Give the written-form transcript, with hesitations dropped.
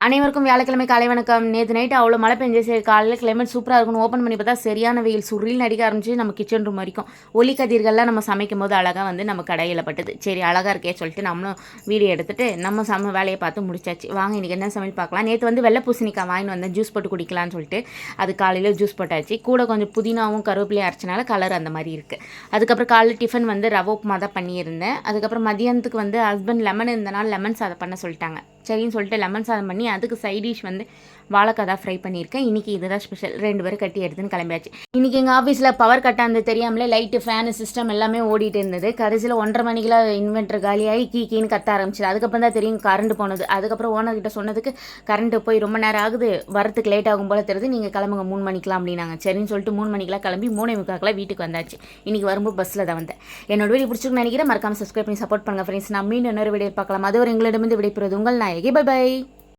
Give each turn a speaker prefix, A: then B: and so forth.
A: அனைவருக்கும் வியாழக்கிழமை காலை வணக்கம். நேற்று நைட்டு அவ்வளோ மழை பெஞ்சு காலையில் கிளைமேட் சூப்பராக இருக்குன்னு ஓப்பன் பண்ணி பார்த்தா சரியான வெயில் சுரில் நடிக்க ஆரம்பிச்சு நம்ம கிச்சன் ரூம் வரைக்கும் ஒலி கதிர்கள்லாம் நம்ம சமைக்கும் போது அழகாக வந்து நம்ம கடையில் பட்டுது. சரி அழகாக இருக்கே சொல்லிட்டு நம்மளும் வீடியோ எடுத்துகிட்டு நம்ம வேலையை பார்த்து முடிச்சாச்சு. வாங்க இன்றைக்கி என்ன சமையல் பார்க்கலாம். நேற்று வந்து வெள்ளை பூசணிக்காய் வாங்கிட்டு வந்தேன் ஜூஸ் போட்டு குடிக்கலான்னு சொல்லிட்டு அது காலையில் ஜூஸ் போட்டாச்சு. கூட கொஞ்சம் புதினாவும் கருவேப்பிலையும் அரைச்சனால கலர் அந்த மாதிரி இருக்குது. அதுக்கப்புறம் காலையில் டிஃபன் வந்து ரவை உப்புமா தான் பண்ணியிருந்தேன். அதுக்கப்புறம் மதியானத்துக்கு வந்து ஹஸ்பண்ட் லெமன் இருந்தனால லெமன் சாதம் பண்ண சொல்லிட்டாங்க. சரின்னு சொல்லிட்டு லெமன் சாதம் பண்ணி அதுக்கு சைட் டிஷ் வந்து வாழைக்காய் தான் ஃப்ரை பண்ணியிருக்கேன். இன்றைக்கி இதுதான் ஸ்பெஷல். 2 பேரும் கட்டி எடுத்துன்னு கிளம்பியாச்சு. இன்றைக்கி எங்கள் ஆஃபீஸில் பவர் கட்டாந்து தெரியாமலே லைட்டு ஃபேனு சிஸ்டம் எல்லாமே ஓடிட்டு இருந்தது. கடைசியில் 1:30 மணிக்கெலாம் இன்வெர்டர் காலியாகி கீன்னு கத்த ஆரம்பிச்சிது. அதுக்கப்புறம் தான் தெரியும் கரண்ட் போனது. அதுக்கப்புறம் ஓனர்கிட்ட சொன்னதுக்கு கரண்ட்டு போய் ரொம்ப நேரம் ஆகுது, வரத்துக்கு லேட் ஆகும் போல தெரியுது, நீங்கள் கிளம்புங்க 3 மணிக்கெலாம் அப்படின்னாங்க. சரின்னு சொல்லிட்டு 3 மணிக்கெலாம் கிளம்பி 3:45 வீட்டுக்கு வந்தாச்சு. இன்றைக்கி வரும்போது பஸ்ஸில் தான் வந்தேன். என்னோட வீடியோ பிடிச்சிருக்குன்னு நினைக்கிறேன். மறக்காமல் சப்ஸ்கிரைப் பண்ணி சப்போர்ட் பண்ணுங்கள் ஃப்ரெண்ட்ஸ். நான் மீண்டும் இன்னொரு வீடியோ பார்க்கலாம். அது ஒரு எங்களிடமிருந்து விடைபெறுவது உங்கள் நாயகி. By by.